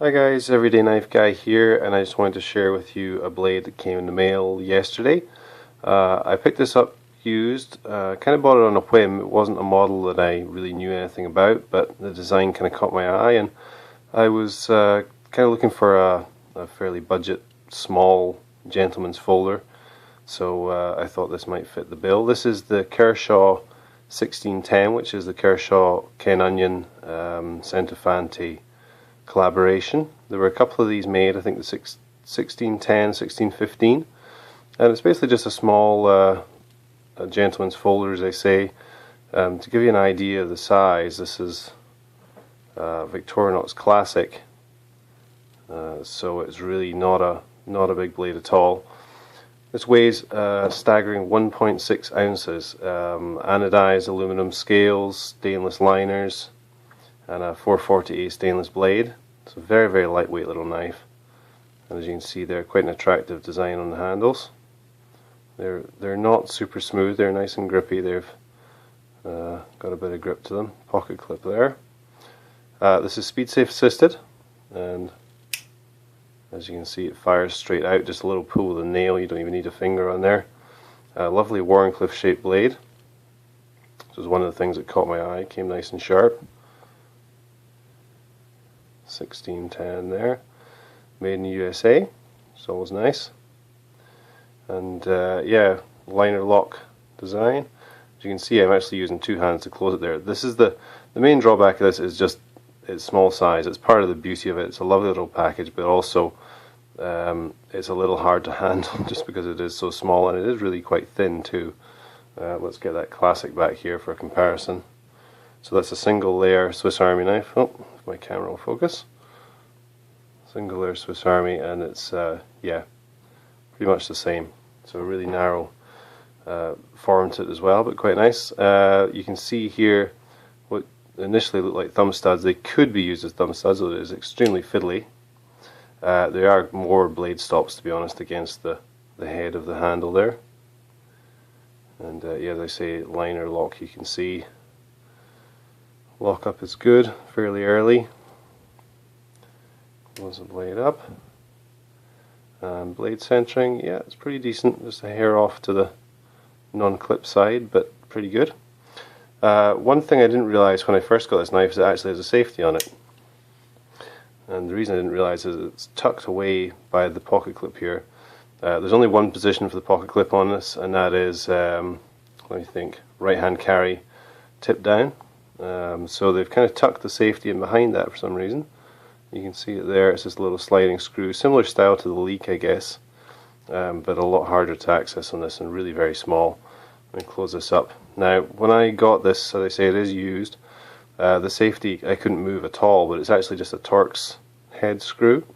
Hi guys, Everyday Knife Guy here, and I just wanted to share with you a blade that came in the mail yesterday. I picked this up used, kind of bought it on a whim. It wasn't a model that I really knew anything about, but the design kind of caught my eye, and I was kind of looking for a fairly budget, small gentleman's folder, so I thought this might fit the bill. This is the Kershaw 1610, which is the Kershaw Ken Onion Centofante collaboration. There were a couple of these made, I think the 1610, 1615, and it's basically just a small a gentleman's folder, as they say. To give you an idea of the size, this is Victorinox Classic, so it's really not a big blade at all. This weighs a staggering 1.6 ounces, anodized aluminum scales, stainless liners, and a 440A stainless blade. It's a very, very lightweight little knife, and as you can see there, quite an attractive design on the handles. They're not super smooth, they're nice and grippy. They've got a bit of grip to them. Pocket clip there. This is Speedsafe assisted, and as you can see, it fires straight out, just a little pull with a nail. You don't even need a finger on there. Lovely Warncliffe shaped blade. This was one of the things that caught my eye. It came nice and sharp. 1610 there, made in the USA, it's always nice. And yeah, liner lock design. As you can see, I'm actually using two hands to close it there. This is the main drawback of this is just its small size. It's part of the beauty of it. It's a lovely little package, but also it's a little hard to handle just because it is so small, and it is really quite thin too. Let's get that classic back here for a comparison. So that's a single layer Swiss Army knife. Oh, if my camera will focus. Single layer Swiss Army, and it's yeah, pretty much the same. So a really narrow form to it as well, but quite nice. You can see here what initially looked like thumb studs. They could be used as thumb studs, though it is extremely fiddly. There are more blade stops, to be honest, against the head of the handle there. And yeah, as I say, liner lock, you can see. Lock up is good, fairly early. Close the blade up. Blade centering, yeah, it's pretty decent. Just a hair off to the non-clip side, but pretty good. One thing I didn't realize when I first got this knife is it actually has a safety on it. And the reason I didn't realize is it's tucked away by the pocket clip here. There's only one position for the pocket clip on this, and that is, let me think, right hand carry, tip down. So they've kind of tucked the safety in behind that for some reason. You can see it there, it's just a little sliding screw, similar style to the Leak, I guess, but a lot harder to access on this and really very small. Let me close this up. Now, when I got this, as I say, it is used. The safety I couldn't move at all, but it's actually just a Torx head screw.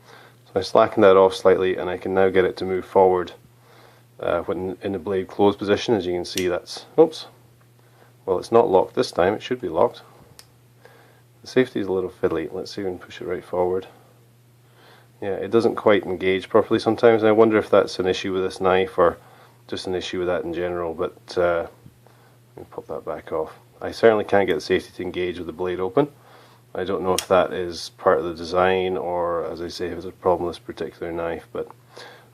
So I slackened that off slightly, and I can now get it to move forward when in the blade closed position. As you can see, that's, oops, well, it's not locked this time, it should be locked. The safety is a little fiddly. Let's see if we can push it right forward. Yeah, it doesn't quite engage properly sometimes, and I wonder if that's an issue with this knife or just an issue with that in general, but let me pop that back off. I certainly can't get the safety to engage with the blade open. I don't know if that is part of the design or, as I say, if it's a problem with this particular knife, but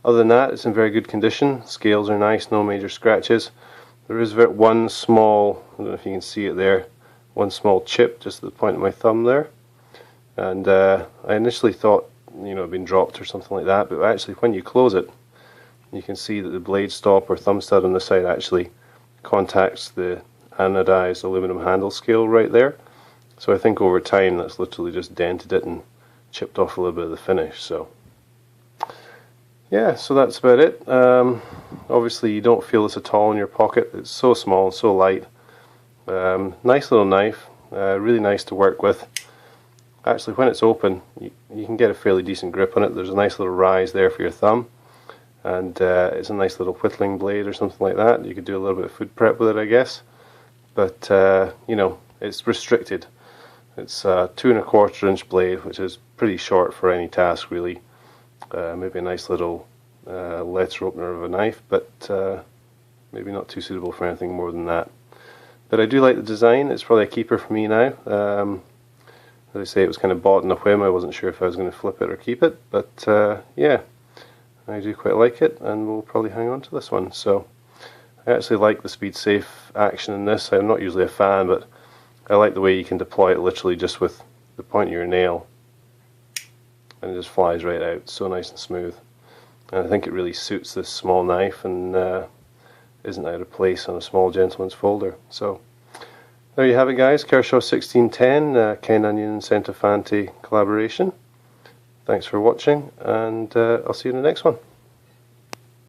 other than that, it's in very good condition. Scales are nice, no major scratches. There is one small, I don't know if you can see it there, one small chip just at the point of my thumb there, and I initially thought, you know, it had been dropped or something like that, but actually when you close it, you can see that the blade stop or thumb stud on the side actually contacts the anodized aluminum handle scale right there. So I think over time that's literally just dented it and chipped off a little bit of the finish. So yeah, so that's about it. Obviously you don't feel this at all in your pocket. It's so small and so light. Nice little knife, really nice to work with. Actually, when it's open, you can get a fairly decent grip on it. There's a nice little rise there for your thumb, and it's a nice little whittling blade or something like that. You could do a little bit of food prep with it, I guess, but you know, it's restricted. It's a 2¼ inch blade, which is pretty short for any task really. Maybe a nice little letter opener of a knife, but maybe not too suitable for anything more than that. But I do like the design. It's probably a keeper for me now. As I say, it was kind of bought on a whim. I wasn't sure if I was going to flip it or keep it, but yeah, I do quite like it, and we'll probably hang on to this one. So I actually like the Speedsafe action in this. I'm not usually a fan, but I like the way you can deploy it literally just with the point of your nail, and it just flies right out, so nice and smooth. And I think it really suits this small knife and isn't out of place on a small gentleman's folder. So there you have it, guys. Kershaw 1610, Ken Onion and Centofante collaboration. Thanks for watching, and I'll see you in the next one.